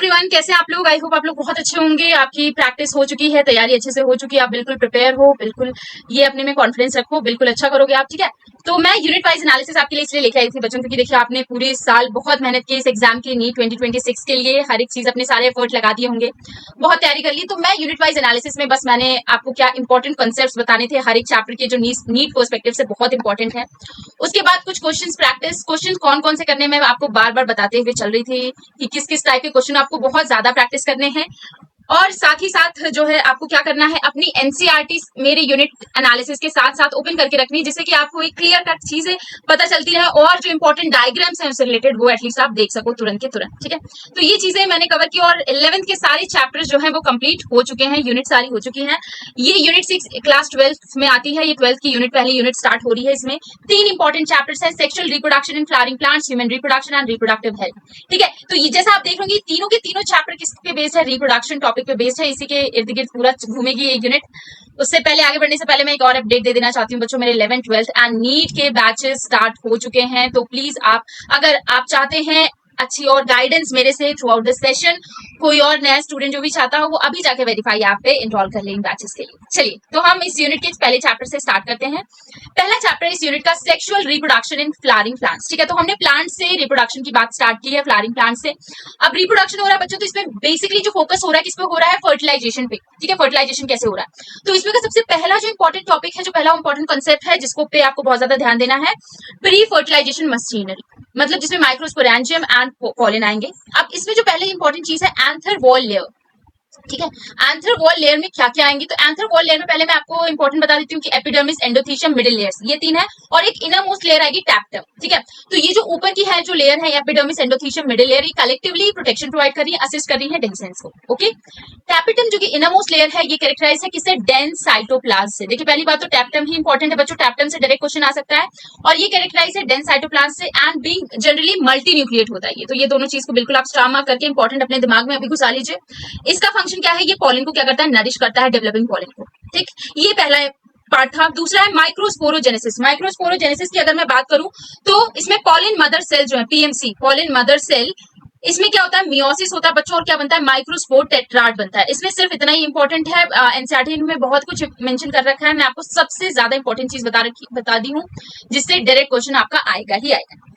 Everyone, कैसे हैं आप लोग। आई होप आप लोग बहुत अच्छे होंगे। आपकी प्रैक्टिस हो चुकी है, तैयारी अच्छे से हो चुकी है, आप बिल्कुल प्रिपेयर हो, बिल्कुल ये अपने में कॉन्फिडेंस रखो, बिल्कुल अच्छा करोगे आप। ठीक है, तो मैं यूनिट वाइज एनालिसिस आपके लिए इसलिए लेके आई थी बच्चों, क्योंकि देखिए आपने पूरे साल बहुत मेहनत की इस एग्जाम के नीट 2026 के लिए, हर एक चीज अपने सारे एफर्ट लगा दिए होंगे, बहुत तैयारी कर ली। तो मैं यूनिट वाइज एनालिसिस में बस मैंने आपको क्या इंपॉर्टेंट कॉन्सेप्ट बताने थे हर एक चैप्टर के, जो नीट पर्सपेक्टिव से बहुत इंपॉर्टेंट है। उसके बाद कुछ क्वेश्चन प्रैक्टिस, क्वेश्चन कौन कौन से करने में आपको बार बार बताते हुए चल रही थी कि किस किस टाइप के क्वेश्चन आपको बहुत ज्यादा प्रैक्टिस करने हैं। और साथ ही साथ जो है आपको क्या करना है, अपनी एनसीईआरटी मेरे यूनिट एनालिसिस के साथ साथ ओपन करके रखनी है, जिससे कि आपको एक क्लियर कट चीजें पता चलती रहे और जो इंपॉर्टेंट डायग्राम्स हैं उससे रिलेटेड वो एटलीस्ट आप देख सको तुरंत के तुरंत। ठीक है, तो ये चीजें मैंने कवर की और 11th के सारे चैप्टर्स जो है वो कंप्लीट हो चुके हैं, यूनिट सारी हो चुकी हैं। ये यूनिट 6 क्लास 12 में आती है, ये 12th की यूनिट, पहली यूनिट स्टार्ट हो रही है। इसमें 3 इंपॉर्टेंट चैप्टर्स हैं, sexual reproduction in flowering plants, human reproduction and reproductive health. ठीक है, तो ये जैसा आप देख रहे तीनों के तीनों चैप्टर किस पे बेस्ड है, रिप्रोडक्शन टॉपिक पे बेस्ड है। इसी के इर्द गिर्द पूरा घूमेगी ये यूनिट। उससे पहले आगे बढ़ने से पहले मैं एक और अपडेट दे देना चाहती हूँ बच्चों, मेरे 11th 12th एंड नीट के बैचेस स्टार्ट हो चुके हैं। तो प्लीज आप, अगर आप चाहते हैं अच्छी और गाइडेंस मेरे से थ्रू आउट द सेशन, कोई और नया स्टूडेंट जो भी चाहता हो वो अभी जाके वेरीफाई ऐप पे इनरोल कर लें बैचेस के लिए। चलिए, तो हम इस यूनिट के पहले चैप्टर से स्टार्ट करते हैं। पहला चैप्टर इस यूनिट का sexual reproduction in flowering plants. ठीक है, तो हमने प्लांट से रिप्रोडक्शन की बात स्टार्ट की है, फ्लावरिंग प्लांट से। अब रिप्रोडक्शन हो रहा है बच्चों, तो इसमें बेसिकली जो फोकस हो रहा है किस पे हो रहा है, फर्टिलाइजेशन पे। ठीक है, फर्टिलाइजेशन कैसे हो रहा है, तो इसमें का सबसे पहला जो इंपॉर्टेंट टॉपिक है, जो पहला इंपॉर्टेंट कंसेप्ट है जिसको पे आपको बहुत ज्यादा ध्यान देना है, प्री फर्टिलाइजेशन मशीनरी, मतलब जिसमें माइक्रोस्पोरेंजियम एंड पॉलन आएंगे। अब इसमें जो पहले इंपॉर्टेंट चीज है एंथर वॉल लेयर। ठीक है, एंथर वॉल लेयर में क्या क्या आएंगे, तो एंथर वॉल लेयर में पहले मैं आपको इंपॉर्टेंट बता देती हूँ कि एपिडर्मिस, एंडोथीशियम, मिडिल लेयर्स, ये 3 है, और एक इनर मोस्ट लेयर आएगी टैप्टम। ठीक है, तो ये जो ऊपर की है जो लेयर है एपिडर्मिस, एंडोथीशियम, मिडिल लेयर, ये कलेक्टिवली प्रोटेक्शन प्रोवाइड कर रही है, असिस्ट कर रही है डेंस सेल्स को। ओके, टैपेटम जो कि इनर मोस्ट लेयर है, ये कैरेक्टराइज है किससे, डेंस साइटोप्लाज्म से। देखिए पहली बात तो टैप्टम ही इंपॉर्टेंट है बच्चों, टैप्टम से डायरेक्ट क्वेश्चन आ सकता है, और ये कैरेक्टराइज है डेंस साइटोप्लाज्म से and being generally multi nucleate होता है ये। तो ये दोनों चीज को बिल्कुल आप स्टार मार्क करके इंपॉर्टेंट अपने दिमाग में अभी घुसा लीजिए। इसका फंक्शन क्या है, ये पॉलन को क्या करता है, नरिश करता है, डेवलपिंग पॉलन को। ठीक, ये पहला पार्ट था। दूसरा है माइक्रोस्पोरोजेनेसिस। माइक्रोस्पोरोजेनेसिस की अगर मैं बात करूं तो इसमें पॉलन मदर सेल जो है, पीएमसी, पॉलन मदर सेल, इसमें क्या होता है, मियोसिस होता है बच्चों, और क्या बनता है, माइक्रोस्पोर टेट्राड बनता है। इसमें सिर्फ इतना ही इंपॉर्टेंट है, एनसीईआरटी में बहुत कुछ मेंशन कर रखा है, मैं आपको सबसे ज्यादा इंपॉर्टेंट चीज बता दी हूँ, जिससे डायरेक्ट क्वेश्चन आपका आएगा ही आएगा।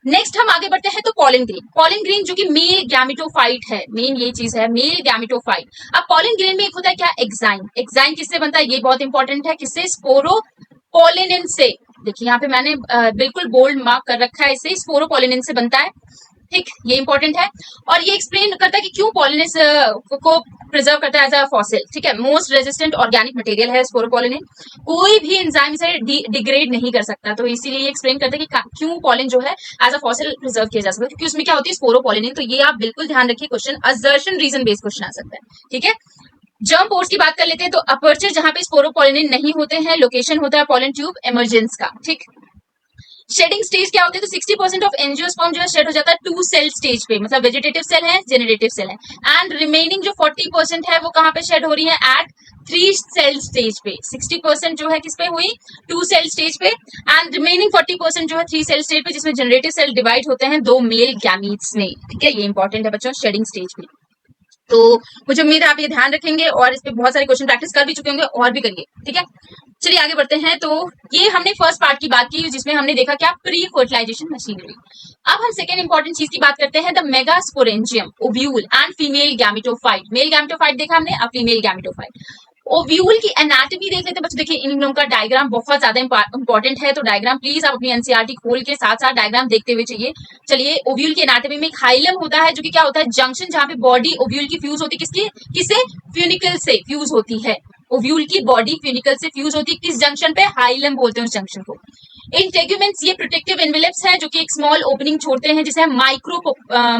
नेक्स्ट हम आगे बढ़ते हैं तो पॉलन ग्रेन। पॉलन ग्रेन जो कि मेल गैमेटोफाइट है, मेन ये चीज है, मेल गैमेटोफाइट। अब पॉलन ग्रेन में एक होता है क्या, एक्साइन। एक्साइन किससे बनता है, ये बहुत इंपॉर्टेंट है, किससे, स्पोरोपोलिनिन से। देखिए यहाँ पे मैंने बिल्कुल बोल्ड मार्क कर रखा है, इसे स्पोरोपोलिनिन से बनता है। ठीक, ये इंपॉर्टेंट है, और ये एक्सप्लेन करता है कि क्यों पॉलिनेस को प्रिजर्व करता है एज अ फॉसिल। ठीक है, मोस्ट रेजिस्टेंट ऑर्गेनिक मटेरियल है स्पोरोपोलिनिन, कोई भी एंजाइम से डिग्रेड नहीं कर सकता, तो इसीलिए ये एक्सप्लेन करता है कि क्यों पॉलिन जो है एज अ फॉसिल प्रिजर्व किया जा सकता है, क्योंकि उसमें क्या होती है, स्पोरोपोलिनिन। तो ये आप बिल्कुल ध्यान रखिए, question assertion reason based question आ सकता है। ठीक है, जर्म पोर्स की बात कर लेते हैं, तो अपर्चर जहां पे स्पोरोपोलिनिन नहीं होते हैं, लोकेशन होता है पॉलन ट्यूब इमरजेंस का। ठीक, शेडिंग स्टेज क्या होती है, तो 60% ऑफ एंजियोस्पर्म जो है शेड हो जाता है 2 सेल स्टेज पे, मतलब वेजिटेटिव सेल है, जेनरेटिव सेल है, एंड रिमेनिंग जो 40% है वो कहां पे शेड हो रही है, एट 3 सेल स्टेज पे। 60% जो है किस पे हुई, 2 सेल स्टेज पे, एंड रिमेनिंग 40% जो है 3 सेल स्टेज पे, जिसमें जनरेटिव सेल डिवाइड होते हैं 2 मेल गैमीट्स में। ठीक है, ये इंपॉर्टेंट है बच्चों, शेडिंग स्टेज पे। तो मुझे उम्मीद है आप ये ध्यान रखेंगे, और इस पे बहुत सारे क्वेश्चन प्रैक्टिस कर भी चुके होंगे, और भी करिए। ठीक है, चलिए आगे बढ़ते हैं। तो ये हमने फर्स्ट पार्ट की बात की, जिसमें हमने देखा क्या, प्री फर्टिलाइजेशन मशीनरी। अब हम सेकेंड इंपॉर्टेंट चीज की बात करते हैं, the megasporangium, ovule and female gametophyte. Male gametophyte देखा हमने, अब फीमेल गैमेटोफाइट। ओव्यूल की एनाटॉमी देख लेते हैं बच्चों। देखिए इन लोगों का डायग्राम बहुत ज्यादा इंपॉर्टेंट है, तो डायग्राम प्लीज आप अपनी एनसीईआरटी खोल के साथ साथ डायग्राम देखते हुए चाहिए। चलिए, ओव्यूल की एनाटॉमी में एक हाइलम होता है, जो कि क्या होता है, जंक्शन जहां पे बॉडी ओव्यूल की फ्यूज होती है, किसकी, किससे, फ्यूनिकल से फ्यूज होती है। ओव्यूल की बॉडी फ्यूनिकल से फ्यूज होती है, किस जंक्शन पे, हाइलम बोलते हैं उस जंक्शन को। इन टेग्यूमेंट्स, ये प्रोटेक्टिव एनवेलप्स है, जो कि एक स्मॉल ओपनिंग छोड़ते हैं, जिसे हम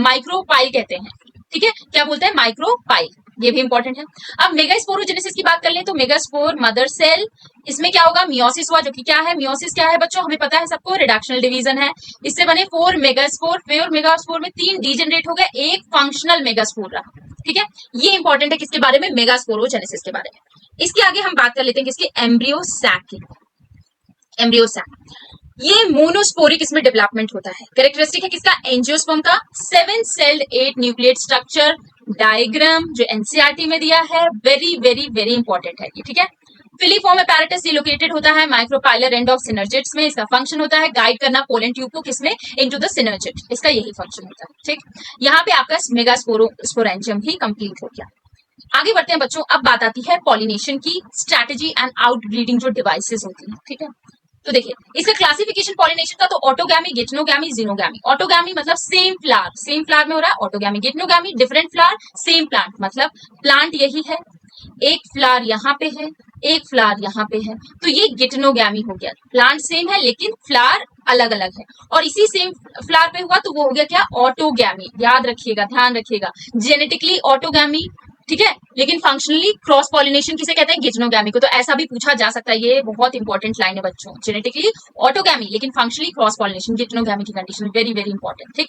माइक्रोपाइल कहते हैं। ठीक है, क्या बोलते हैं, माइक्रोपाइल, ये भी इंपॉर्टेंट है। अब मेगास्पोरोजेनेसिस की बात कर लें, तो मेगास्पोर मदर सेल, इसमें क्या होगा, मियोसिस हुआ, जो कि क्या है, मियोसिस क्या है बच्चों, हमें पता है सबको, रिडक्शनल डिवीजन है। इससे बने 4 मेगास्पोर, 4 मेगास्पोर में 3 डीजेनरेट हो गए, एक फंक्शनल मेगास्पोर रहा। ठीक है, ये इंपॉर्टेंट है किसके बारे में, मेगास्पोरोजेनेसिस के बारे में। इसके आगे हम बात कर लेते हैं किसके, एम्ब्रियो सैक की। एम्ब्रियो सैक, ये मोनोस्पोरिक इसमें डेवलपमेंट होता है। कैरेक्टरिस्टिक है किसका, एंजियोस्पर्म का, 7 सेल्ड 8 न्यूक्लिएट स्ट्रक्चर, डायग्राम जो एनसीईआरटी में दिया है, वेरी वेरी वेरी इंपॉर्टेंट है ये, ठीक है। फिलीफॉर्म apparatus ये लोकेटेड होता है माइक्रोपाइलर एंड ऑफ सिनर्जिट्स में। इसका फंक्शन होता है गाइड करना पोलन ट्यूब को किसमें, इनटू द सिनर्जिट। इसका यही फंक्शन होता है, ठीक। यहाँ पे आपका मेगास्पोरेंजियम ही कंप्लीट हो गया। आगे बढ़ते हैं बच्चों, अब बात आती है पॉलिनेशन की स्ट्रैटेजी एंड आउटब्रीडिंग जो डिवाइसेस होती हैं, ठीक है। तो देखिए इसका क्लासिफिकेशन पॉलिनेशन का, तो ऑटोगैमी, गिटनोगैमी, जीनोगैमी। ऑटोगैमी मतलब सेम फ्लावर में हो रहा है autogamy. Geitonogamy different flower same plant, मतलब प्लांट यही है, एक फ्लावर यहाँ पे है, एक फ्लावर यहाँ पे है, तो ये गिटनोगैमी हो गया। प्लांट सेम है लेकिन फ्लावर अलग अलग है, और इसी सेम फ्लावर पे हुआ तो वो हो गया क्या, ऑटोगैमी। याद रखिएगा, ध्यान रखिएगा, जेनेटिकली ऑटोगैमी, ठीक है, लेकिन फंक्शनली क्रॉस पॉलिनेशन किसे कहते हैं, गिटनोगैमी को। तो ऐसा भी पूछा जा सकता है, ये बहुत इंपॉर्टेंट लाइन है बच्चों। जेनेटिकली ऑटोगैमी लेकिन फंक्शनली क्रॉस पॉलिनेशन, गिटनोगैमी की कंडीशन, वेरी वेरी इंपॉर्टेंट, ठीक।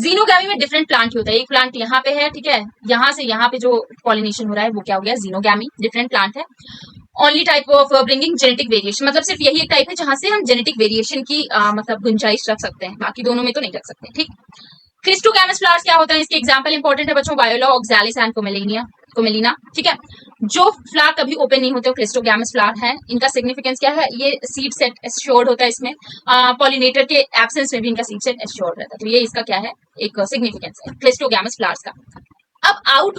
जीनोगैमी में डिफरेंट प्लांट होता है, एक प्लांट यहाँ पे है, ठीक है, यहाँ से यहाँ पे जो पॉलिनेशन हो रहा है वो क्या हो गया, जीनोगैमी, डिफरेंट प्लांट है। Only type of bringing genetic variation, मतलब सिर्फ यही एक टाइप है जहां से हम जेनेटिक वेरिएशन की मतलब गुंजाइश रख सकते हैं, बाकी दोनों में तो नहीं रख सकते, ठीक। क्रिस्टोगैमस फ्लावर्स क्या होता है, इसके एग्जांपल इंपॉर्टेंट है बच्चों, वायोला, ऑक्सैलिस एंड कोमेलिना, ठीक है। जो फ्लावर कभी ओपन नहीं होते क्रिस्टोगैमस फ्लावर है। इनका सिग्निफिकेंस क्या है, ये सीड सेट एश्योर्ड होता है इसमें, पॉलिनेटर के एब्सेंस में भी इनका सीड सेट एश्योर्ड रहता है। तो ये इसका क्या है, एक सिग्निफिकेंस है क्रिस्टोगैमस फ्लावर्स का। अब आउट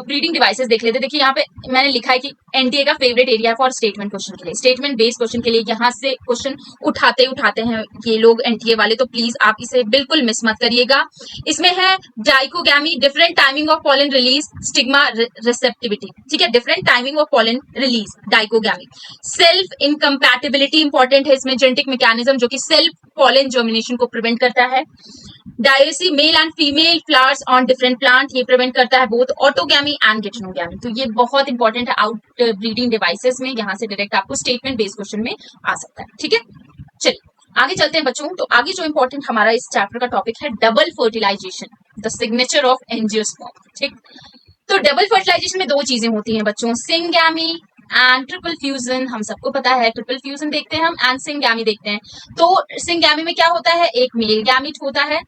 ब्रीडिंग डिवाइसेस देख लेते हैं। देखिए यहाँ पे मैंने लिखा है कि एनटीए का favourite area for statement question के लिए, स्टेटमेंट बेस्ड क्वेश्चन के लिए यहाँ से क्वेश्चन उठाते हैं ये लोग एनटीए वाले, तो प्लीज आप इसे बिल्कुल मिस मत करिएगा। इसमें है dichogamy, different timing of pollen release, stigma receptivity, ठीक है, different timing of pollen release, dichogamy. Self incompatibility important है इसमें, जेनेटिक मैकेनिज्म जो कि सेल्फ पॉलन जर्मिनेशन को प्रिवेंट करता है। Dicey, male and female flowers on different plant, ये प्रिवेंट करता है बोथ ऑटोगैमी एंड गिटनोगैमी। तो ये बहुत इंपॉर्टेंट है आउट ब्रीडिंग डिवाइसेस में, यहाँ से डायरेक्ट आपको स्टेटमेंट बेस्ड क्वेश्चन में आ सकता है, ठीक है। चलिए आगे चलते हैं बच्चों। तो आगे जो इंपॉर्टेंट हमारा इस चैप्टर का टॉपिक है double fertilisation, the signature of angiosperm, ठीक। तो डबल फर्टिलाइजेशन में दो चीजें होती हैं बच्चों, सिंगैमी एंड ट्रिपल फ्यूजन। हम सबको पता है ट्रिपल फ्यूजन देखते हैं हम, एंड सिंगैमी देखते हैं। तो सिंगैमी में क्या होता है, एक मेल गैमीट होता है,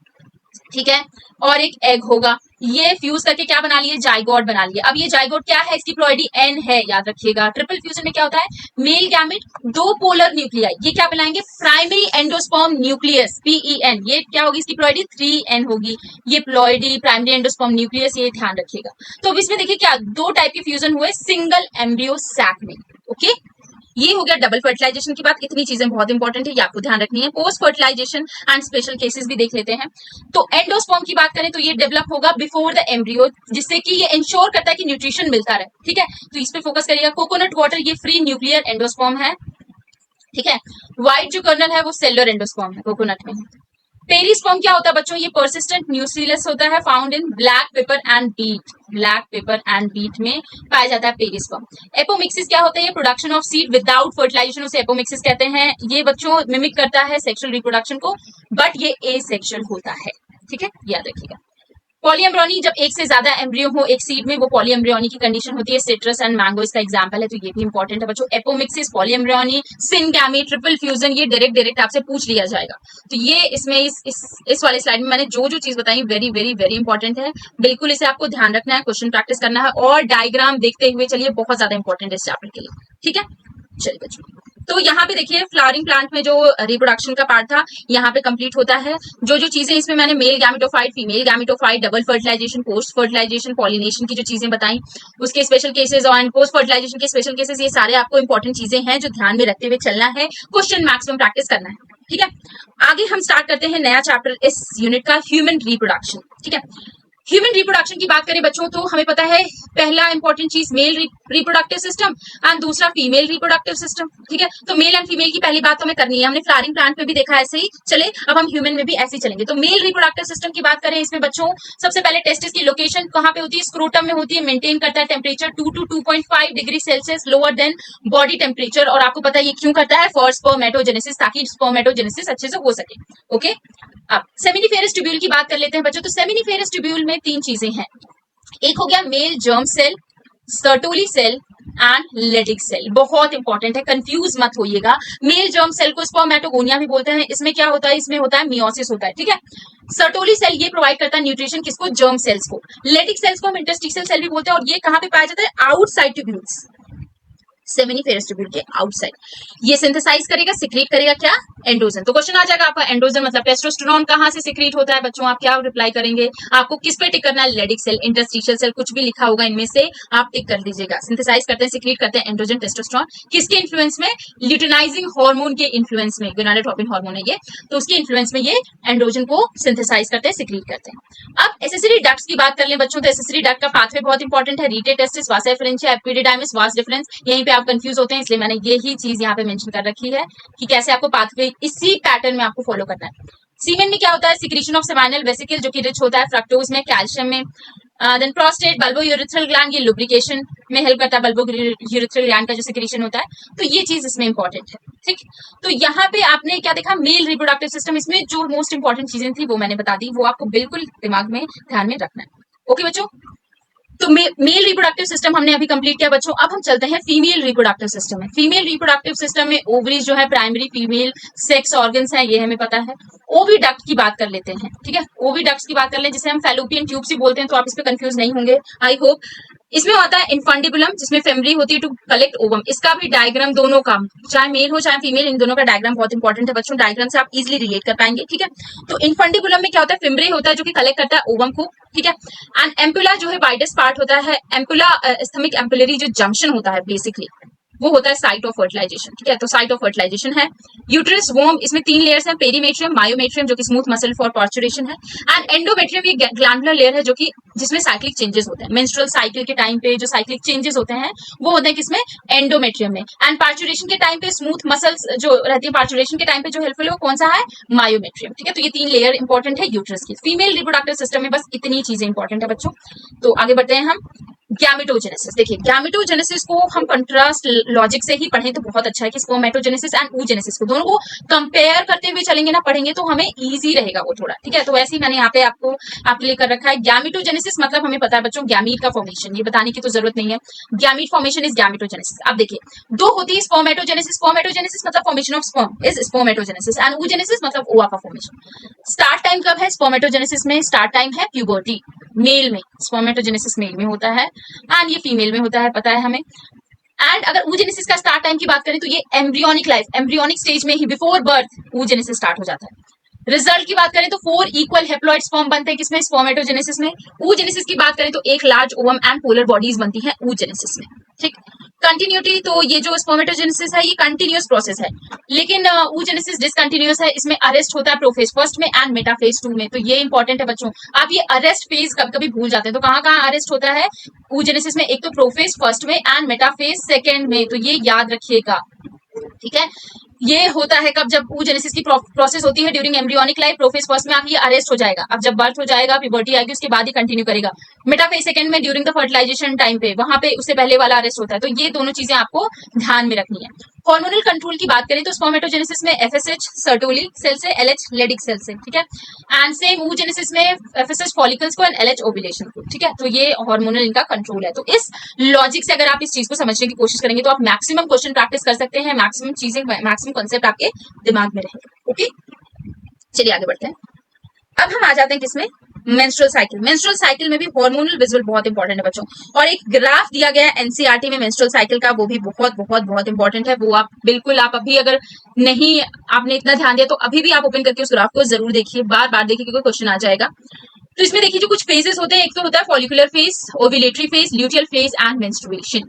ठीक है, और एक एग होगा, ये फ्यूज करके क्या बना लिए, जाइगोट बना लिए। अब ये जाइगोट क्या है, इसकी प्लॉइडी एन है, याद रखिएगा। ट्रिपल फ्यूजन में क्या होता है, मेल गैमेट, दो पोलर न्यूक्लियाई, ये क्या बनाएंगे, प्राइमरी एंडोस्पर्म न्यूक्लियस, पीईएन, ये क्या होगी इसकी प्लॉइडी 3n होगी, ये प्लॉइडी प्राइमरी एंडोस्पर्म न्यूक्लियस, ये ध्यान रखिएगा। तो अब इसमें देखिए क्या दो टाइप के फ्यूजन हुए सिंगल एम्ब्रियो सैक में, ओके। ये हो गया डबल फर्टिलाइजेशन की बात, इतनी चीजें बहुत इंपॉर्टेंट है, ये आपको ध्यान रखनी है। Post fertilisation and special cases भी देख लेते हैं। तो एंडोस्पर्म की बात करें तो ये डेवलप होगा बिफोर द एम्ब्रियो, जिससे कि ये इंश्योर करता है कि न्यूट्रिशन मिलता रहे, ठीक है। तो इस पे फोकस करिएगा। कोकोनट वाटर ये फ्री न्यूक्लियर एंडोस्पर्म है, ठीक है। व्हाइट जो कर्नल है वो सेलुलर एंडोस्पर्म है, कोकोनट में। पेरिस्पर्म क्या होता है बच्चों, ये पर्सिस्टेंट न्यूक्लियस होता है, found in black pepper and beet, black pepper and beet में पाया जाता है पेरिस्पर्म। एपोमिक्सिस क्या होता है, ये production of seed without fertilisation, उसे एपोमिक्सिस कहते हैं। ये बच्चों मिमिक करता है सेक्सुअल रिप्रोडक्शन को, बट ये एसेक्सुअल होता है, ठीक है, याद रखिएगा। पॉलीएम्ब्रियोनी, जब एक से ज्यादा एम्ब्रियो हो एक सीड में, वो पॉलीएम्ब्रियोनी की कंडीशन होती है। सिट्रस एंड मैंगो इसका एग्जांपल है, तो ये भी इंपॉर्टेंट है बच्चों। Apomixis, polyembryony, syngamy, triple fusion, ये डायरेक्ट आपसे पूछ लिया जाएगा। तो ये इसमें इस वाले स्लाइड में मैंने जो चीज बताई वेरी वेरी वेरी इंपॉर्टेंट है, बिल्कुल इसे आपको ध्यान रखना है, क्वेश्चन प्रैक्टिस करना है, और डायग्राम देखते हुए चलिए, बहुत ज्यादा इंपॉर्टेंट है इस चैप्टर के लिए, ठीक है। चलिए बच्चों, तो यहाँ पे देखिए फ्लावरिंग प्लांट में जो रिप्रोडक्शन का पार्ट था यहाँ पे कंप्लीट होता है। जो चीजें इसमें मैंने male gametophyte, female gametophyte, double fertilisation, post fertilisation, pollination की जो चीजें बताई, उसके स्पेशल केसेस और पोस्ट फर्टिलाइजेशन के स्पेशल केसेस, ये सारे आपको इंपॉर्टेंट चीजें हैं जो ध्यान में रखते हुए चलना है, क्वेश्चन मैक्सिमम प्रैक्टिस करना है, ठीक है। आगे हम स्टार्ट करते हैं नया चैप्टर इस यूनिट का, ह्यूमन रिप्रोडक्शन, ठीक है। ह्यूमन रिप्रोडक्शन की बात करें बच्चों तो हमें पता है पहला इंपॉर्टेंट चीज मेल रिप्रोडक्टिव सिस्टम एंड दूसरा फीमेल रिप्रोडक्टिव सिस्टम, ठीक है। तो मेल एंड फीमेल की पहली बात तो हमें करनी है, हमने फ्लावरिंग प्लांट में भी देखा ऐसे ही, चले अब हम ह्यूमन में भी ऐसे ही चलेंगे। तो मेल रिप्रोडक्टिव सिस्टम की बात करें, इसमें बच्चों सबसे पहले टेस्टिस की लोकेशन कहाँ पे होती है, स्क्रोटम में होती है, मेंटेन करता है temperature 2 to 2.5 degree Celsius lower than body temperature, और आपको पता है ये क्यों करता है, फॉर स्पर्मेटोजेनेसिस, ताकि स्पर्मेटोजेनेसिस अच्छे से हो सके, ओके। अब सेमिनिफेरस ट्यूब्यूल की बात कर लेते हैं बच्चों। तो सेमिनिफेरस ट्यूब्यूल में तीन चीजें हैं, एक हो गया male germ cell, Sertoli cell and Leydig cell. बहुत इंपॉर्टेंट है, कंफ्यूज मत होइएगा। मेल जर्म सेल को स्पर्मेटोगोनिया भी बोलते हैं। इसमें क्या होता है, इसमें होता है मियोसिस होता है, ठीक है। सर्टोली सेल ये प्रोवाइड करता है न्यूट्रिशन किसको, जर्म सेल्स को। लेडिक सेल्स को हम इंटरस्टिशियल सेल भी बोलते हैं, और ये कहां पे पाया जाता है, आउटसाइड ट्यूब्यूल्स, सेमिनिफेरस ट्यूब्यूल के आउटसाइड। ये सिंथेसाइज करेगा, सिक्रीट करेगा क्या, एंड्रोजन। तो क्वेश्चन आ जाएगा आपका, एंड्रोजन मतलब टेस्टोस्टेरोन कहां से सिक्रीट होता है बच्चों, आप क्या रिप्लाई करेंगे, आपको किस पे टिक करना है, लेडिक सेल, इंटरस्टिशियल सेल, कुछ भी लिखा होगा इनमें से आप टिक कर दीजिएगा। सिंथेसाइज करते हैं, सिक्रीट करते हैं एंड्रोजन टेस्टोस्टेरोन, किसके इन्फ्लुएंस में, ल्यूटिनाइजिंग हार्मोन के इन्फ्लुएंस में, गोनाडोट्रोपिन हार्मोन है ये, तो उसके इन्फ्लुएंस में ये एंड्रोजन को सिंथेसाइज करते हैं, सिक्रीट करते हैं। अब एसेसरी डक्ट्स की बात कर लें बच्चों, तो एसेसरी डक्ट का पाथवे बहुत इंपॉर्टेंट है, रीटे टेस्टिस, वासा एफरेंशिया, एपिडिडाइमिस, वास डिफरेंस। यहीं पे आप कंफ्यूज होते हैं, इसलिए मैंने यही चीज यहाँ पे मेंशन कर रखी है कि कैसे आपको पाथवे इसी पैटर्न में आपको फॉलो करना है। सीमेन में क्या होता है, सिक्रीशन ऑफ सेमाइनल वेसिकल जो कि रिच होता है फ्रक्टोज में, कैल्शियम में। Then prostate, bulbo urethral gland, ये लुब्रिकेशन में हेल्प करता है, बल्बो यूरिथ्रल ग्लैंड का जो सिक्रीशन होता है, तो ये चीज इसमें इंपॉर्टेंट है, ठीक। तो यहाँ पे आपने क्या देखा, मेल रिप्रोडक्टिव सिस्टम, इसमें जो मोस्ट इंपॉर्टेंट चीजें थी वो मैंने बता दी, वो आपको बिल्कुल दिमाग में ध्यान में रखना है। ओके बच्चों, तो मेल रिप्रोडक्टिव सिस्टम हमने अभी कंप्लीट किया बच्चों। अब हम चलते हैं फीमेल रिप्रोडक्टिव सिस्टम में। फीमेल रिप्रोडक्टिव सिस्टम में ओवरीज जो है प्राइमरी फीमेल सेक्स ऑर्गन्स है, ये हमें पता है। ओविडक्ट की बात कर लेते हैं, ठीक है। ओविडक्ट्स की बात कर लें, जिसे हम फैलोपियन ट्यूब्स भी बोलते हैं, तो आप इस पे कंफ्यूज नहीं होंगे, आई होप। इसमें होता है इनफंडिबुलम, जिसमें फेमरी होती है टू कलेक्ट ओवम। इसका भी डायग्राम दोनों का, चाहे मेल हो चाहे फीमेल, इन दोनों का डायग्राम बहुत इंपॉर्टेंट है बच्चों। डायग्राम से आप इजिली रिलेट कर पाएंगे, ठीक है। तो इनफंडिबुलम में क्या होता है, फेमरे होता है जो कि कलेक्ट करता है ओवम को, ठीक है। एंड एम्पुला जो है वाइडेस्ट पार्ट होता है, एम्पुला स्थमिक एम्पुलरी जो जंक्शन होता है बेसिकली, वो होता है साइट ऑफ फर्टिलाइजेशन, ठीक है। तो साइट ऑफ फर्टिलाइजेशन है। यूट्रस वोम, इसमें 3 लेयर्स हैं, पेरीमेट्रियम, मायोमेट्रियम जो कि स्मूथ मसल फॉर पार्चुरेशन है, एंड एंडोमेट्रियम ये ग्लैंडुलर लेयर है जो कि जिसमें साइक्लिक चेंजेस होते हैं। मेंस्ट्रुअल साइकिल के टाइम पे जो साइक्लिक चेंजेस होते हैं वो होते हैं किसमें, एंडोमेट्रियम में। एंड पार्चुरेशन के टाइम पे स्मूथ मसल्स जो रहती है पार्चुरेशन के टाइम पे जो हेल्पफुल है वो कौन सा है, मायोमेट्रियम, ठीक है। तो ये 3 लेयर इंपॉर्टेंट है यूट्रस की। फीमेल रिप्रोडक्टिव सिस्टम में बस इतनी चीजें इंपॉर्टेंट है बच्चों। तो आगे बढ़ते हैं हम, गैमेटोजेनेसिस। देखिए गैमेटोजेनेसिस को हम कंट्रास्ट लॉजिक से ही पढ़ें तो बहुत अच्छा है कि स्पर्मेटोजेनेसिस एंड oogenesis को दोनों को कंपेयर करते हुए चलेंगे ना, पढ़ेंगे तो हमें इजी रहेगा वो थोड़ा, ठीक है। तो वैसे ही मैंने यहाँ पे आपको आपके लिए कर रखा है। गैमेटोजेनेसिस मतलब हमें पता है बच्चों, गैमीट का फॉर्मेशन, ये बताने की तो जरूरत नहीं है। Gamete formation is gametogenesis. अब देखिए दो होती है स्पर्मेटोजेनेसिस। स्पर्मेटोजेनेसिस मतलब formation of sperm is spermatogenesis, and oogenesis मतलब ओवा का फॉर्मेशन। स्टार्ट टाइम कब है स्पर्मेटोजेनेसिस में, स्टार्ट टाइम है प्यूबर्टी, मेल में। स्पर्मेटोजेनेसिस मेल में होता है एंड ये फीमेल में होता है, पता है हमें। एंड अगर oogenesis का स्टार्ट टाइम की बात करें तो ये एम्ब्रियोनिक लाइफ, एम्ब्रियोनिक स्टेज में ही बिफोर बर्थ oogenesis स्टार्ट हो जाता है। रिजल्ट की बात करें तो 4 इक्वल हेप्लॉइड स्पर्म बनते हैं किसमें, स्पर्मेटोजेनेसिस में। oogenesis की बात करें तो एक large ovum and polar bodies बनती हैं oogenesis में, ठीक। कंटिन्यूटी, तो ये जो स्पर्मेटोजेनेसिस है ये कंटिन्यूअस प्रोसेस है, लेकिन oogenesis डिसकंटिन्यूअस है। इसमें अरेस्ट होता है प्रोफेज फर्स्ट में एंड मेटाफेज 2 में। तो ये इंपॉर्टेंट है बच्चों। आप ये अरेस्ट फेज कभी कभी भूल जाते हैं, तो कहाँ कहाँ अरेस्ट होता है oogenesis में, एक तो प्रोफेज फर्स्ट में एंड मेटाफेज सेकेंड में, तो ये याद रखिएगा, ठीक है। ये होता है कब, जब oogenesis की प्रोसेस होती है during embryonic life. Prophase first में आप ये अरेस्ट हो जाएगा, अब जब बर्थ हो जाएगा प्यूबर्टी आएगी उसके बाद ही कंटिन्यू करेगा। मेटाफेज सेकंड में ड्यूरिंग द फर्टिलाइजेशन टाइम पे, वहां पे उससे पहले वाला अरेस्ट होता है। तो ये दोनों चीजें आपको ध्यान में रखनी है। हार्मोनल कंट्रोल की बात करें तो स्पर्मेटोजेनेसिस में एफएसएच सर्टोली सेल से, एलएच लेडिक सेल से, ठीक है। एंड सेम oogenesis में एफएसएच फॉलिकल्स को एंड एलएच ओव्यूलेशन को, ठीक है। तो ये हार्मोनल इनका कंट्रोल है। तो इस लॉजिक से अगर आप इस चीज को समझने की कोशिश करेंगे तो आप मैक्सिमम क्वेश्चन प्रैक्टिस कर सकते हैं, मैक्सिमम चीजें, मैक्सिमम कॉन्सेप्ट आपके दिमाग में रहेगा, ओके। चलिए आगे बढ़ते हैं। अब हम आ जाते हैं किसमें, मेंस्ट्रुअल साइकिल। मेंस्ट्रुअल साइकिल में भी हार्मोनल विजुअल बहुत इंपॉर्टेंट है बच्चों, और एक ग्राफ दिया गया है एनसीईआरटी में मेंस्ट्रुअल साइकिल का, वो भी बहुत बहुत बहुत इंपॉर्टेंट है। वो आप बिल्कुल, आप अभी अगर नहीं आपने इतना ध्यान दिया तो अभी भी आप ओपन करके उस ग्राफ को जरूर देखिए, बार बार देखिए क्योंकि क्वेश्चन आ जाएगा। तो इसमें देखिए जो कुछ फेजेस होते हैं, एक तो होता है follicular phase, ovulatory phase, luteal phase and menstruation.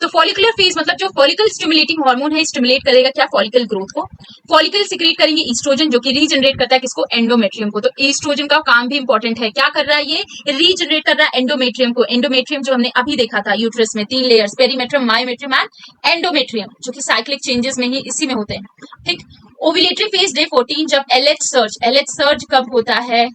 तो फॉलिकुलर फेज मतलब जो फॉलिकल स्टिमुलेटिंग हार्मोन है स्टिमुलेट करेगा क्या, फॉलिकल ग्रोथ को। फॉलिकल सिक्रीट करेंगे ईस्ट्रोजन जो कि रीजनरेट करता है किसको, एंडोमेट्रियम को। तो ईस्ट्रोजन का काम भी इंपॉर्टेंट है, क्या कर रहा है ये, रीजनरेट कर रहा है एंडोमेट्रियम को। एंडोमेट्रियम जो हमने अभी देखा था यूट्रस में 3 layers, perimetrium, myometrium and endometrium, जो कि साइक्लिक चेंजेस में ही इसी में होते हैं, ठीक। ओव्यूलेटरी फेज डे 14 जब एलएच सर्ज, एलएच सर्ज कब होता है,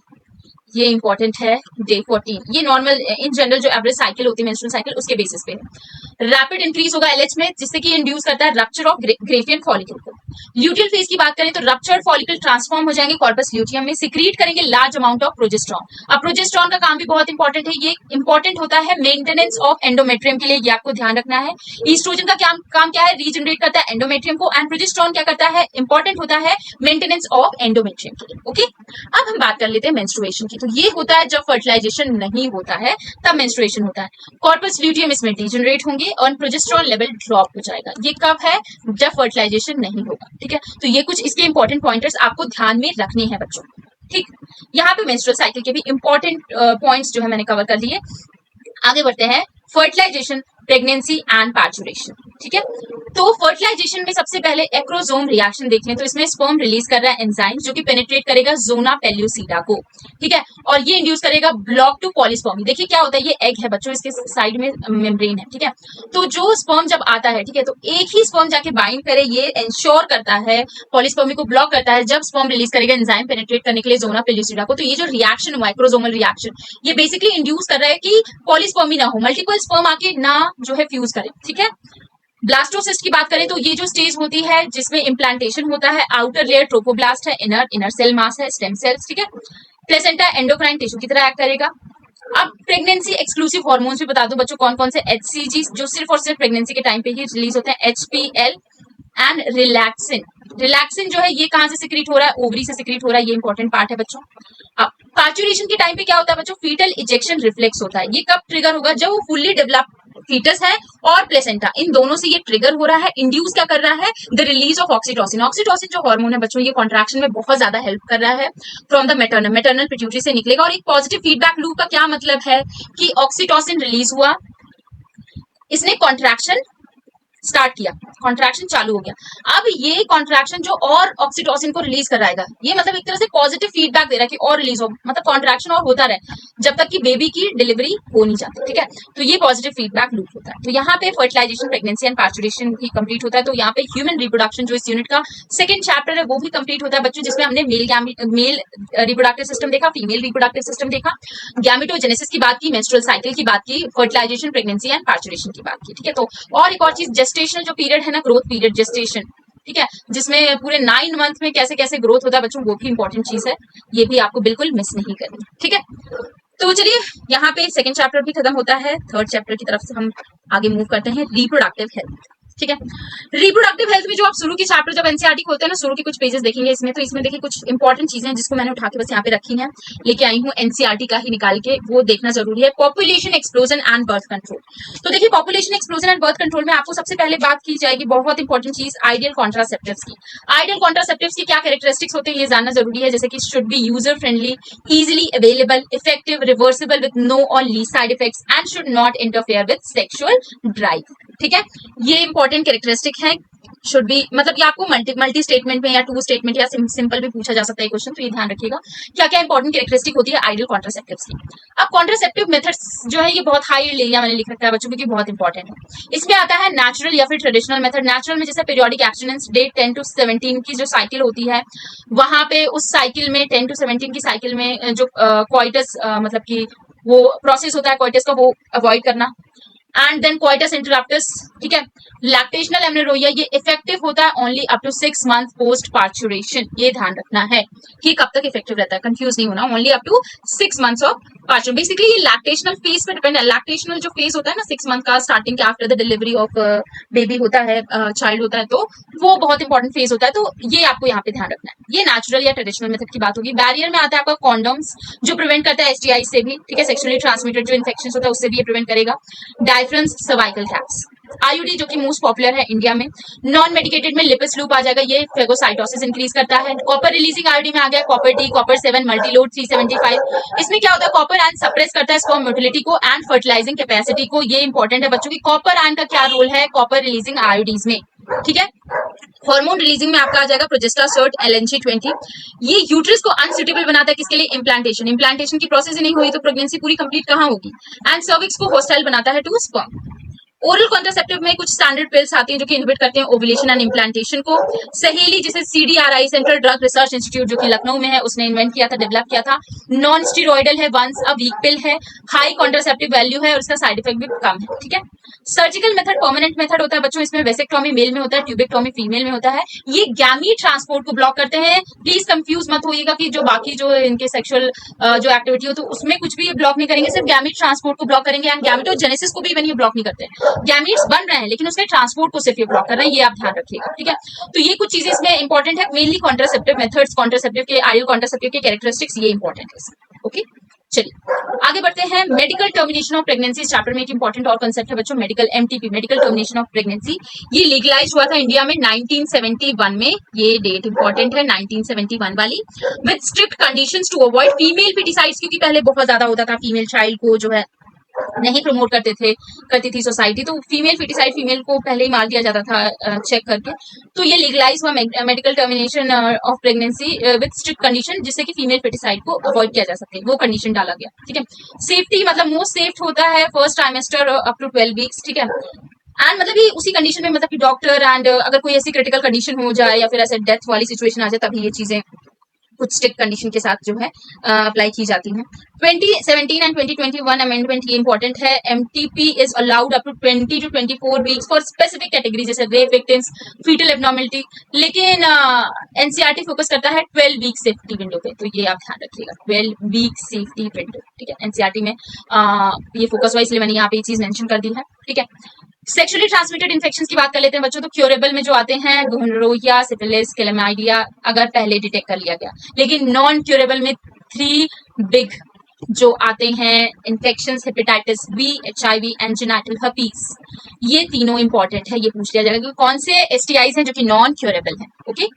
ये इंपॉर्टेंट है, डे 14। ये नॉर्मल इन जनरल जो एवरेज साइकिल होती है मेंस्ट्रुअल साइकिल उसके बेसिस पे है। रैपिड इंक्रीज होगा एलएच में, जिससे कि इंड्यूस करता है रप्चर ऑफ ग्रेफियन फॉलिकल को। ल्यूटियल फेज की बात करें तो रप्चर्ड फॉलिकल ट्रांसफॉर्म हो जाएंगे कॉर्पस ल्यूटियम में, सिक्रीट करेंगे लार्ज अमाउंट ऑफ प्रोजेस्टेरॉन। अब प्रोजेस्टेरॉन का काम भी बहुत इंपॉर्टेंट है, ये इंपॉर्टेंट होता है मेंटेनेंस ऑफ एंडोमेट्रियम के लिए, ये आपको ध्यान रखना है। ईस्ट्रोजन का काम क्या है, रीजनरेट करता है एंडोमेट्रियम को, एंड प्रोजेस्टेरॉन क्या करता है, इंपॉर्टेंट होता है मेंटेनेंस ऑफ एंडोमेट्रियम के लिए। ओके, अब हम बात कर लेते हैं मेंस्ट्रुएशन की। तो ये होता है जब फर्टिलाइजेशन नहीं होता है तब मेंस्ट्रुएशन होता है, कॉर्पस ल्यूटियम इसमें डीजनरेट होंगे और प्रोजेस्टेरॉन लेवल ड्रॉप हो जाएगा। ये कब है, जब फर्टिलाइजेशन नहीं होगा। ठीक है, तो ये कुछ इसके इंपॉर्टेंट पॉइंटर्स आपको ध्यान में रखने हैं बच्चों। ठीक, यहाँ पे मेंस्ट्रुअल साइकिल के भी इंपॉर्टेंट पॉइंट्स जो है मैंने कवर कर लिए। आगे बढ़ते हैं, फर्टिलाइजेशन, प्रेगनेंसी एंड पार्चुरेशन। ठीक है, तो फर्टिलाइजेशन में सबसे पहले एक्रोसोम रिएक्शन देख लें। तो इसमें स्पर्म रिलीज कर रहा है एंजाइम जो कि पेनिट्रेट करेगा जोना पेल्यूसिडा को। ठीक है, और ये इंड्यूस करेगा ब्लॉक टू पॉलीस्पर्मी। देखिए क्या होता है, ये एग है बच्चों, इसके साइड में मेम्ब्रेन है। ठीक है, तो जो स्पर्म जब आता है, ठीक है, तो एक ही स्पर्म जाके बाइंड करे, ये इंश्योर करता है, पॉलीस्पर्मी को ब्लॉक करता है जब स्पर्म रिलीज करेगा एंजाइम पेनिट्रेट करने के लिए जोना पेल्यूसिडा को। तो ये जो रिएक्शन हुआ, एक्रोसोमल रिएक्शन, ये बेसिकली इंड्यूस कर रहा है कि पॉलीस्पर्मी ना हो, मल्टीपल स्पर्म आके ना जो है फ्यूज करे। ठीक है, ब्लास्टोसिस्ट की बात करें तो ये जो स्टेज होती है जिसमें इम्प्लांटेशन होता है, आउटर लेयर ट्रोपोब्लास्ट है, इनर सेल मास है, स्टेम सेल्स। ठीक है, प्लेसेंटा एंडोक्राइन टिश्यू की तरह एक्ट करेगा। अब प्रेगनेंसी एक्सक्लूसिव हार्मोन्स भी बता दूं बच्चों कौन कौन से, HCG जो सिर्फ और सिर्फ प्रेगनेंसी के टाइम पे ही रिलीज होते हैं, HPL एंड रिलैक्सिन। रिलैक्सिन जो है ये कहां से सिक्रीट हो रहा है, ओवरी से सिक्रीट हो रहा है, ये इंपॉर्टेंट पार्ट है बच्चों। अब पार्चुरेशन के टाइम पे क्या होता है बच्चों, फीटल इजेक्शन रिफ्लेक्स होता है। ये कब ट्रिगर होगा, जब वो फुल्ली डेवलप फीटस है और प्लेसेंटा, इन दोनों से ये ट्रिगर हो रहा है। इंड्यूस क्या कर रहा है, the release of oxytocin. Oxytocin जो हार्मोन है बच्चों, ये कॉन्ट्रैक्शन में बहुत ज्यादा हेल्प कर रहा है फ्रॉम द मैटरनल पिट्यूटरी से निकलेगा। और एक पॉजिटिव फीडबैक लूप का क्या मतलब है कि ऑक्सीटोसिन रिलीज हुआ, इसने कॉन्ट्रैक्शन स्टार्ट किया, कॉन्ट्रैक्शन चालू हो गया। अब ये कॉन्ट्रैक्शन जो और ऑक्सीटोसिन को रिलीज कराएगा, ये मतलब एक तरह से पॉजिटिव फीडबैक दे रहा है कि और रिलीज हो, मतलब कॉन्ट्रैक्शन और होता रहे जब तक कि बेबी की डिलीवरी हो नहीं जाती। ठीक है, तो ये पॉजिटिव फीडबैक लूप होता है। तो यहाँ पे फर्टिलाइजेशन, प्रेगनेंसी एंड पार्चुरेशन भी कंप्लीट होता है। तो यहाँ पे ह्यूमन रिप्रोडक्शन जो इस यूनिट का सेकंड चैप्टर है वो भी कंप्लीट होता है बच्चों, जिसमें हमने मेल रिप्रोडक्टिव सिस्टम देखा, फीमेल रिप्रोडक्टिव सिस्टम देखा, गैमेटोजेनेसिस की बात की, मेंस्ट्रुअल साइकिल की बात की, फर्टिलाइजेशन, प्रेगनेंसी एंड पार्चुरेशन की बात की। ठीक है, तो और एक और चीज, जेस्टेशनल जो पीरियड है ना, ग्रोथ पीरियड, जेस्टेशन, ठीक है, जिसमें पूरे 9 मंथ में कैसे कैसे ग्रोथ होता है बच्चों, वो भी इंपॉर्टेंट चीज है, ये भी आपको बिल्कुल मिस नहीं करनी। ठीक है, तो चलिए यहाँ पे सेकंड चैप्टर भी खत्म होता है, थर्ड चैप्टर की तरफ से हम आगे मूव करते हैं, रिप्रोडक्टिव हेल्थ। ठीक है, रिप्रोडक्टिव हेल्थ में जो आप शुरू की चैप्टर जब एनसीईआरटी खोलते हैं ना, शुरू के कुछ पेजेस देखेंगे इसमें, तो इसमें देखिए कुछ इंपॉर्टेंट चीजें हैं जिसको मैंने उठा के बस यहाँ पे रखी हैं, लेके आई हूँ एनसीईआरटी का ही निकाल के, वो देखना जरूरी है। Population explosion and birth control. तो देखिए population explosion and birth control में आपको सबसे पहले बात की जाएगी बहुत इंपॉर्टेंट चीज, आइडियल कॉन्ट्रासेप्टिव्स की। आइडियल कॉन्ट्रासेप्टिव्स की क्या कैरेक्टरिस्टिक्स होते हैं ये जानना जरूरी है, जैसे कि should be user friendly, easily available, effective, reversible with no or least side effects, and should not interfere with sexual drive. ठीक है, ये इंपॉर्टेंट कैरेक्टरिस्टिक है। शुड बी मतलब ये आपको मल्टी स्टेटमेंट में या 2 स्टेटमेंट या सिंपल भी पूछा जा सकता है क्वेश्चन, तो ये ध्यान रखिएगा क्या क्या इंपॉर्टेंट कैरेक्टरिस्टिक होती है आइडियल कॉन्ट्रासेप्टिव्स की। अब कॉन्ट्रासेप्टिव मेथड्स जो है ये बहुत हाई एरिया मैंने लिख रखा है बच्चों, क्योंकि बहुत इंपॉर्टेंट है। इसमें आता है नेचुरल या फिर ट्रेडिशनल मेथड। नेचुरल में जैसे पीरियोडिक एब्स्टिनेंस, डे 10 to 17 की जो साइकिल होती है, वहां पे उस साइकिल में 10 to 17 की साइकिल में जो कोइटस मतलब कि वो प्रोसेस होता है कोइटस का, वो अवॉइड करना। And then coitus interruptus. ठीक है, लैक्टेशनल एमनेरोइया, ये इफेक्टिव होता है only up to 6 month post parturition, ये ध्यान रखना है कि कब तक इफेक्टिव रहता है, कंफ्यूज नहीं होना, only up to 6 months of parturition. Basically ये लैक्टेशनल फेज पे डिपेंड है। लैक्टेशनल जो फेज होता है ना 6 मंथ का, स्टार्टिंग के after the delivery of baby होता है, चाइल्ड होता है, तो वो बहुत इंपॉर्टेंट फेज होता है, तो ये आपको यहाँ पे ध्यान रखना है। ये नेचुरल या ट्रेडिशनल मेथड की बात होगी। बैरियर में आता है आपका कॉन्डोम्स, जो प्रिवेंट करता है एसटीआई से भी, ठीक है, सेक्सुअली ट्रांसमिटेड जो इन्फेक्शन होता है उससे भी ये प्रिवेंट करेगा। डायफ्रम्स, सर्वाइकल कैप्स। आईयूडी जो कि मोस्ट पॉपुलर है इंडिया में। नॉन मेडिकेटेड में लिपिस लूप आ जाएगा, ये फेगोसाइटोसिस इंक्रीज करता है। कॉपर रिलीजिंग आईयूडी में आ गया कॉपर टी, कॉपर 7, मल्टीलोड 375। इसमें क्या होता है, कॉपर आयन सप्रेस करता है स्पर्म मोटिलिटी को एंड फर्टिलाइजिंग कैपेसिटी को। ये इंपॉर्टेंट है बच्चों की, कॉपर आयन का क्या रोल है कॉपर रिलीजिंग आईयूडीज में। ठीक है, हार्मोन रिलीजिंग में आपका आ जाएगा प्रोजेस्टासर्ट LNG20। ये यूट्रस को अनसुटेबल बनाता है किसके लिए, इम्प्लांटेशन। इम्प्लांटेशन की प्रोसेस ही नहीं हुई तो प्रेगनेंसी पूरी कंप्लीट कहां होगी। एंड सर्विक्स को होस्टाइल बनाता है टू स्पर्म। ओरल कॉन्ट्रासेप्टिव में कुछ स्टैंडर्ड पिल्स आती हैं जो कि इनहिबिट करते हैं ओव्यूलेशन एंड इम्प्लांटेशन को। सहेली जिसे CDRI central drug research institute जो कि लखनऊ में है उसने इन्वेंट किया था, डेवलप किया था। नॉन स्टीरॉयडल है, वंस अ वीक पिल है, हाई कॉन्ट्रासेप्टिव वैल्यू है और इसका साइड इफेक्ट भी कम है। ठीक है। सर्जिकल मेथड परमानेंट मेथड होता है बच्चों, इसमें वेसेक्टॉमी मेल में होता है, ट्यूबेक्टॉमी फीमेल में होता है। ये गैमीट ट्रांसपोर्ट को ब्लॉक करते हैं। प्लीज कंफ्यूज मत होइएगा कि जो बाकी जो इनके सेक्सुअल जो एक्टिविटी हो तो उसमें कुछ भी ब्लॉक नहीं करेंगे, सिर्फ गैमीट ट्रांसपोर्ट को ब्लॉक करेंगे। एंड गैमेटोजेनेसिस को भी इवन ये ब्लॉक नहीं करते हैं। गैमीट्स बन रहे हैं लेकिन उसके ट्रांसपोर्ट को सिर्फ ये ब्लॉक कर रहे हैं, ये आप ध्यान रखिएगा। ठीक है। तो ये कुछ चीजें इसमें इंपॉर्टेंट है। मेनली कॉन्ट्रासेप्टिव मेथड्स, कॉन्ट्रासेप्टिव के आइडियल कॉन्ट्रासेप्टिव के कैरेक्टरिस्टिक्स ये इंपॉर्टेंट है। ओके, चलिए आगे बढ़ते हैं। मेडिकल टर्मिनेशन ऑफ प्रेगनेंसी इस चैप्टर में एक इंपॉर्टेंट और कांसेप्ट है बच्चों, medical MTP, medical termination of pregnancy. ये लीगलाइज हुआ था इंडिया में 1971 में, ये डेट इंपॉर्टेंट है 1971 वाली, with strict conditions to avoid female foeticides, क्योंकि पहले बहुत ज्यादा होता था फीमेल चाइल्ड को जो है नहीं प्रमोट करती थी सोसाइटी, तो फीमेल फिटिसाइड फीमेल को पहले ही मार दिया जाता था चेक करके। तो ये लीगलाइज हुआ medical termination of pregnancy with strict condition, जिससे कि फीमेल फिटिसाइड को अवॉइड किया जा सके, वो कंडीशन डाला गया। ठीक है। सेफ्टी मतलब मोस्ट सेफ होता है first trimester up to 12 weeks. ठीक है। एंड मतलब ये उसी कंडीशन में, मतलब कि डॉक्टर एंड अगर कोई ऐसी क्रिटिकल कंडीशन हो जाए या फिर ऐसे डेथ वाली सिचुएशन आ जाए तभी ये चीजें कुछ स्ट्रिक्ट कंडीशन के साथ जो है अप्लाई की जाती हैं। 2017 एंड 2021 अमेंडमेंट ये इंपॉर्टेंट है। MTP is allowed up to 20 to 24 weeks for specific category जैसे रेप विक्टिम्स, फीटल एब्नॉर्मलिटी, लेकिन NCERT फोकस करता है 12 वीक सेफ्टी विंडो पे, तो ये आप ध्यान रखिएगा, 12 वीक सेफ्टी विंडो। ठीक है। NCERT में ये फोकस हुआ, इसलिए मैंने यहाँ पे ये चीज मेंशन कर दी है। ठीक है। सेक्सुअली ट्रांसमिटेड इन्फेक्शंस की बात कर लेते हैं बच्चों। तो क्यूरेबल में जो आते हैं गोनोरिया, सिफिलिस, क्लैमाइडिया, अगर पहले डिटेक्ट कर लिया गया, लेकिन नॉन क्यूरेबल में 3 बिग जो आते हैं infections, hepatitis B, HIV and genital herpes, ये तीनों इंपॉर्टेंट है। ये पूछ लिया जाएगा कि कौन से STIs हैं जो कि नॉन क्यूरेबल हैं। ओके।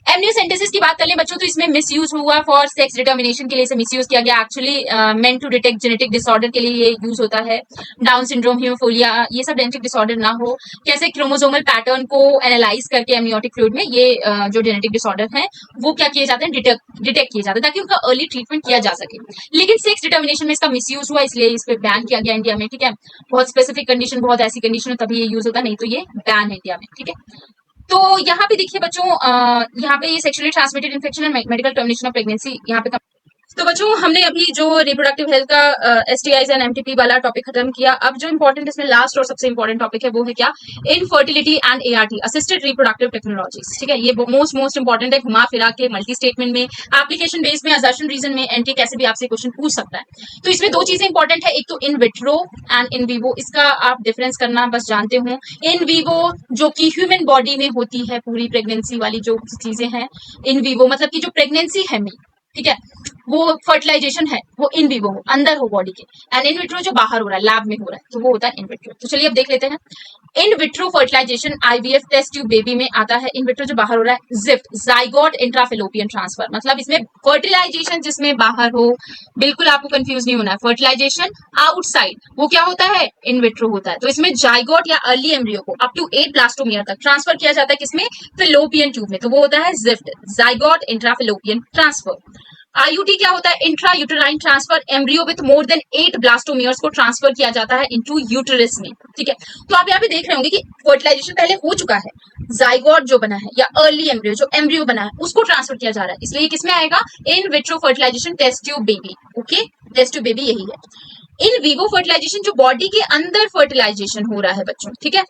एमनियोसेंटेसिस की बात कर लें बच्चों, तो इसमें मिसयूज हुआ फॉर सेक्स डिटर्मिनेशन के लिए, इसे मिसयूज किया गया। Actually meant to detect genetic disorder के लिए ये यूज होता है। डाउन सिंड्रोम, हीमोफिलिया, ये सब जेनेटिक डिसऑर्डर ना हो, कैसे क्रोमोसोमल पैटर्न को एनालाइज करके एमनियोटिक फ्लूइड में ये जो जेनेटिक डिसऑर्डर है वो क्या किए जाते हैं, डिटेक्ट किए जाते हैं, ताकि उनका अर्ली ट्रीटमेंट किया जा सके। लेकिन सेक्स डिटर्मिनेशन में इसका मिसयूज हुआ, इसलिए इस पे बैन किया गया इंडिया में। ठीक है। बहुत स्पेसिफिक कंडीशन, बहुत ऐसी कंडीशन है तभी ये यूज होता, नहीं तो ये बैन है इंडिया में। ठीक है। तो यहाँ पे देखिए बच्चों, यहाँ पे ये sexually transmitted infection and medical termination of pregnancy यहाँ पे। तो बच्चों हमने अभी जो रिप्रोडक्टिव हेल्थ का STIs एंड MTP वाला टॉपिक खत्म किया। अब जो इंपॉर्टेंट इसमें लास्ट और सबसे इंपॉर्टेंट टॉपिक है वो है क्या, infertility and ART, assisted reproductive technologies. ठीक है। ये मोस्ट इंपॉर्टेंट है, घुमा फिरा के मल्टी स्टेटमेंट में, एप्लीकेशन बेस में, असर्शन रीजन में, एंटी कैसे भी आपसे क्वेश्चन पूछ सकता है। तो इसमें 2 चीजें इंपॉर्टेंट है, एक तो in vitro and in vivo, इसका आप डिफरेंस करना बस जानते हो। इन वीवो जो कि ह्यूमन बॉडी में होती है, पूरी प्रेगनेंसी वाली जो चीजें हैं, इन वीवो मतलब कि जो प्रेगनेंसी है में, ठीक है, वो फर्टिलाइजेशन है वो इन विवो हो, अंदर हो बॉडी के, एंड इन विट्रो जो बाहर हो रहा है, लैब में हो रहा है, तो वो होता है इन विट्रो। तो चलिए अब देख लेते हैं। In vitro fertilisation IVF test tube baby में आता है। इन विट्रो जो बाहर हो रहा है, जिफ्ट, जाइगोट इंट्राफेलोपियन ट्रांसफर, मतलब इसमें फर्टिलाइजेशन जिसमें बाहर हो, बिल्कुल आपको कंफ्यूज नहीं होना है। फर्टिलाइजेशन आउटसाइड वो क्या होता है, इन विट्रो होता है। तो इसमें जाइगोट या अर्ली एम्ब्रियो को अप टू 8 ब्लास्टोमियर तक ट्रांसफर किया जाता है, किसमें, फेलोपियन ट्यूब में, तो वो होता है gift, zygote intrafallopian transfer. IUT क्या होता है, intra uterine transfer, embryo with more than 8 blastomeres को ट्रांसफर किया जाता है इनटू यूटेरस में। ठीक है। तो आप यहाँ पे देख रहे होंगे कि फर्टिलाइजेशन पहले हो चुका है, जाइगोट जो बना है या अर्ली एम्ब्रियो जो एम्ब्रियो बना है उसको ट्रांसफर किया जा रहा है, इसलिए किसमें आएगा, in vitro fertilisation test tube baby. Okay, test tube baby यही है। इन वीवो फर्टिलाइजेशन जो बॉडी के अंदर फर्टिलाइजेशन हो रहा है बच्चों, ठीक है,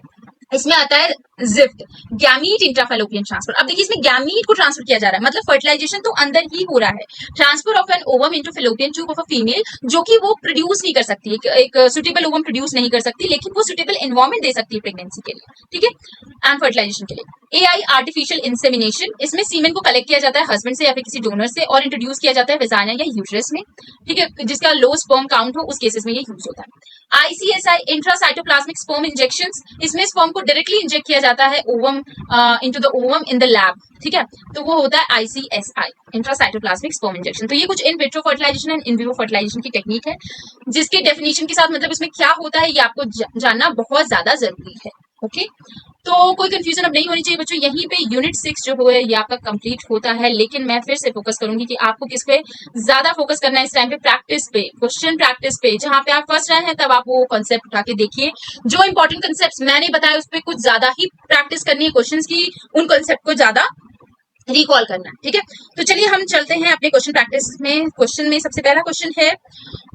इसमें आता है जिफ्ट, गैमीट इंट्राफेलोपियन ट्रांसफर। अब देखिए इसमें गैमीट को ट्रांसफर किया जा रहा है, मतलब फर्टिलाइजेशन तो अंदर ही हो रहा है, transfer of an ovum into fallopian tube of a female, जो कि वो प्रोड्यूस नहीं कर सकती, एक सुटेबल ओवम प्रोड्यूस नहीं कर सकती, लेकिन वो सुटेबल एनवायरमेंट दे सकती है प्रेगनेंसी के लिए। ठीक है। एंड फर्टिलाइजेशन के लिए AI आर्टिफिशियल इंसेमिनेशन, इसमें सीमेन को कलेक्ट किया जाता है हस्बैंड से या फिर किसी डोनर से और इंट्रोड्यूस किया जाता है वेजाइना या यूट्रस में। ठीक है। जिसका लो स्पर्म काउंट हो उस केसेस में ये यूज होता है। ICSI इंट्रासाइटोप्लाज्मिक स्पर्म इंजेक्शंस, इसमें स्पर्म को डायरेक्टली इंजेक्ट किया जाता है ovum into the ovum in the lab. ठीक है। तो वो होता है ICSI, इंट्रासाइटोप्लाज्मिक स्पर्म इंजेक्शन। तो ये कुछ in vitro fertilisation and in vivo fertilisation की टेक्निक है, जिसके डेफिनेशन के साथ मतलब इसमें क्या होता है ये आपको जानना बहुत ज्यादा जरूरी है। ओके, तो कोई कंफ्यूजन अब नहीं होनी चाहिए बच्चों। यहीं पे यूनिट 6 जो है ये आपका कंप्लीट होता है, लेकिन मैं फिर से फोकस करूंगी कि आपको किस पे ज्यादा फोकस करना है इस टाइम पे, प्रैक्टिस पे, क्वेश्चन प्रैक्टिस पे। जहां पे आप फंस रहे हैं तब आप वो कॉन्सेप्ट उठा के देखिए, जो इंपॉर्टेंट कॉन्सेप्ट मैंने बताया उस पर कुछ ज्यादा ही प्रैक्टिस करनी है क्वेश्चन की, उन कॉन्सेप्ट को ज्यादा रिकॉल करना है, ठीक है। तो चलिए हम चलते हैं अपने क्वेश्चन प्रैक्टिस में। क्वेश्चन में सबसे पहला क्वेश्चन है,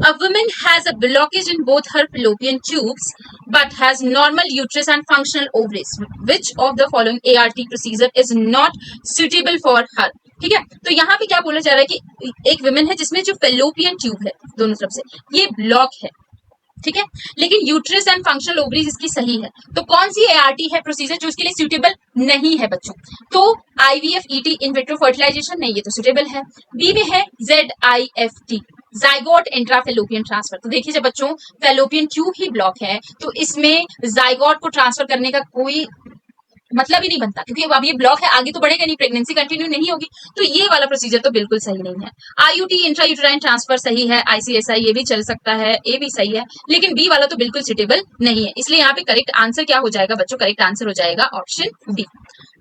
a woman has a blockage in both her fallopian tubes but has normal uterus and functional ovaries, which of the following ART procedure is not suitable for her? ठीक है, तो यहाँ पे क्या बोला जा रहा है कि एक विमेन है जिसमें जो फेलोपियन ट्यूब है दोनों तरफ से ये ब्लॉक है, ठीक है, लेकिन यूट्रस एंड फंक्शनल ओवरीज इसकी सही है। तो कौन सी एआरटी है प्रोसीजर जो इसके लिए सुटेबल नहीं है बच्चों? तो IVF, ET, in vitro fertilisation, नहीं, ये तो सुटेबल है। बी में है ZIFT, जाइगोट इंट्राफेलोपियन ट्रांसफर। तो देखिए जब बच्चों फेलोपियन ट्यूब ही ब्लॉक है तो इसमें जाइगोट को ट्रांसफर करने का कोई मतलब ही नहीं बनता, क्योंकि अब ये ब्लॉक है, आगे तो बढ़ेगा नहीं, प्रेगनेंसी कंटिन्यू नहीं होगी। तो ये वाला प्रोसीजर तो बिल्कुल सही नहीं है। आईयूटी, इंट्रायूटेराइन ट्रांसफर, सही है। आईसीएसआई ये भी चल सकता है, ए भी सही है, लेकिन बी वाला तो बिल्कुल सुटेबल नहीं है। इसलिए यहाँ पे करेक्ट आंसर क्या हो जाएगा बच्चों? करेक्ट आंसर हो जाएगा ऑप्शन बी।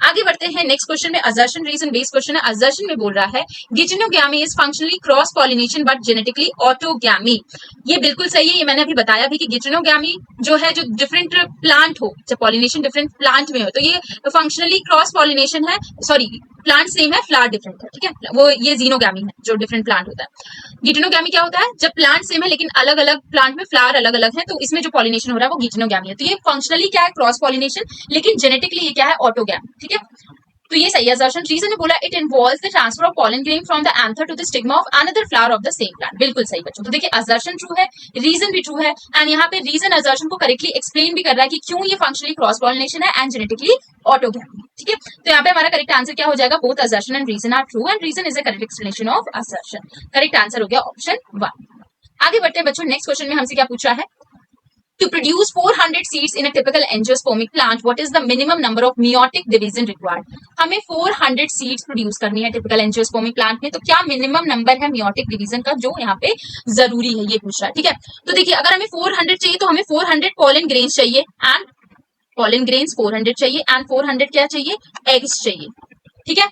आगे बढ़ते हैं नेक्स्ट क्वेश्चन में, असर्शन रीजन बेस्ड क्वेश्चन है। असर्शन में बोल रहा है geitonogamy is functionally cross pollination but genetically autogamy. ये बिल्कुल सही है, ये मैंने अभी बताया भी कि गिचिनोगैमी जो है, जो डिफरेंट प्लांट हो, जब पॉलिनेशन डिफरेंट प्लांट में हो तो ये फंक्शनली क्रॉस पॉलिनेशन है। सॉरी, प्लांट सेम है, फ्लावर डिफरेंट है, ठीक है, वो ये जीनोगैमी है जो डिफरेंट प्लांट होता है। गिचिनोगैमी क्या होता है? जब प्लांट सेम है लेकिन अलग अलग प्लांट में फ्लावर अलग अलग है, तो इसमें जो पॉलिनेशन हो रहा है वो गिचिनोगैमी है। तो ये फंक्शनली क्या है? क्रॉस पॉलिनेशन, लेकिन जेनेटिकली ये क्या है? ऑटोगैमी, ठीक है। तो ये सही है। असर्शन रीजन ने बोला it involves the transfer of pollen grain from the anther to the stigma of another flower of the same plant. बिल्कुल सही बच्चों। तो देखिए असर्शन ट्रू है, रीजन भी ट्रू है, एंड यहाँ पे रीजन असर्शन को करेक्टली एक्सप्लेन भी कर रहा है कि क्यों ये फंक्शनली क्रॉस पॉलिनेशन है एंड जेनेटिकली ऑटोगैमी, ठीक है। तो यहाँ पे हमारा करेक्ट आंसर क्या हो जाएगा? Both assertion and reason are true and reason is a correct explanation of assertion. Correct answer हो गया ऑप्शन 1। आगे बढ़ते हैं बच्चों, नेक्स्ट क्वेश्चन में हमसे क्या पूछा है? To produce 400 seeds in a typical angiospermic plant, what is the minimum number of meiotic division required? हमें 400 seeds प्रोड्यूस करनी है टिपिकल एंजियोस्पर्मिक प्लांट में, तो क्या मिनिमम नंबर है मियोटिक डिवीजन का जो यहाँ पे जरूरी है, ये पूछ रहा है, ठीक है। तो देखिए अगर हमें 400 चाहिए तो हमें 400 पॉलन ग्रेन्स चाहिए, एंड पॉलन ग्रेन्स 400 चाहिए, एंड 400 क्या चाहिए? एग्स चाहिए, ठीक है।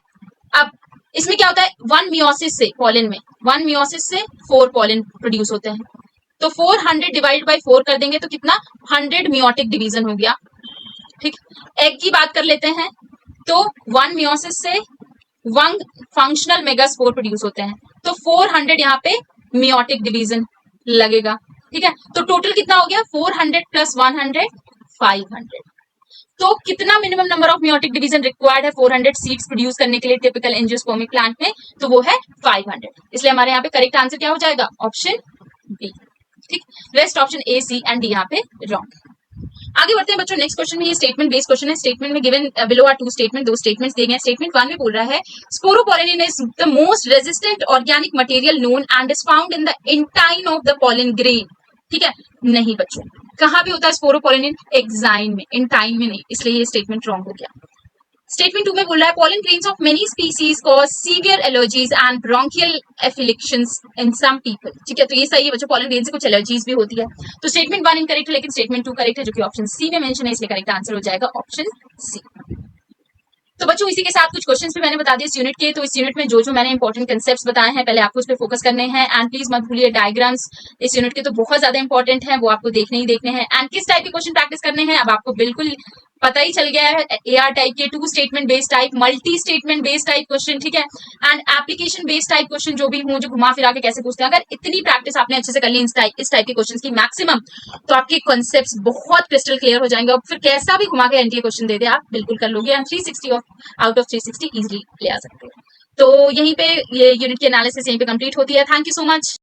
अब इसमें क्या होता है? 1 मियोसिस से, पॉलन में 1 मियोसिस से 4 पॉलन प्रोड्यूस होते हैं, तो 400 डिवाइड बाई 4 कर देंगे तो कितना? 100 मियोटिक डिवीजन हो गया, ठीक। एग की बात कर लेते हैं, तो 1 मियोसिस से 1 फंक्शनल मेगास्पोर प्रोड्यूस होते हैं, तो 400 यहाँ पे मियोटिक डिवीजन लगेगा, ठीक है। तो टोटल कितना हो गया? 400 प्लस 100, 500। तो कितना minimum number of meiotic division required है 400 सीड्स प्रोड्यूस करने के लिए टिपिकल एंजियोस्पर्मिक प्लांट में? तो वो है 500। इसलिए हमारे यहाँ पे करेक्ट आंसर क्या हो जाएगा? ऑप्शन बी, ठीक। Rest option A, C and D यहाँ पे रॉन्ग। आगे बढ़ते हैं बच्चों नेक्स्ट क्वेश्चन में। ये स्टेटमेंट बेस्ड क्वेश्चन है। स्टेटमेंट में given below are 2 statement, 2 statements दिए गए हैं। स्टेटमेंट 1 में बोल रहा है sporopollenin is the most resistant organic material known and is found in the intine of the pollen grain, ठीक है। नहीं बच्चों, कहां पे होता है स्पोरोपोलिन? एक्साइन में, इंटाइन में नहीं, इसलिए ये स्टेटमेंट रॉन्ग हो गया। स्टेटमेंट 2 में बोल रहा है pollen grains of many species cause severe allergies and bronchial afflictions in some people, ठीक है। तो ये सही है बच्चों, पॉलन ग्रेन से कुछ एलर्जीज भी होती है। तो स्टेटमेंट 1 इनकरेक्ट है लेकिन स्टेटमेंट 2 करेक्ट है, जो कि ऑप्शन सी में मेंशन है, इसलिए करेक्ट आंसर हो जाएगा ऑप्शन सी। तो बच्चों इसी के साथ कुछ क्वेश्चंस भी मैंने बता दिए इस यूनिट के। तो इस यूनिट में जो जो मैंने इंपॉर्टेंट कंसेप्ट्स बताए हैं पहले आपको उस पर फोकस करने हैं, एंड प्लीज मत भूलिए डायग्राम्स इस यूनिट के तो बहुत ज्यादा इंपॉर्टेंट है, वो आपको देखने ही देखने हैं। एंड किस टाइप के क्वेश्चन प्रैक्टिस करने हैं अब आपको बिल्कुल पता ही चल गया है। एआर टाइप के, 2 statement based type, multi statement based type question, ठीक है, and application based type question जो भी हो, जो घुमा फिरा के कैसे पूछते हैं। अगर इतनी प्रैक्टिस आपने अच्छे से कर ली इस टाइप के क्वेश्चन की मैक्सिमम, तो आपके कॉन्सेप्ट्स बहुत क्रिस्टल क्लियर हो जाएंगे और फिर कैसा भी घुमा के एनटीए क्वेश्चन दे दे आप बिल्कुल कर लोगे, एंड 360 आउट ऑफ 360 इजिली ले आ सकते हो। तो यहीं पे ये यूनिट की एनालिसिस यहीं पे कंप्लीट होती है। Thank you so much.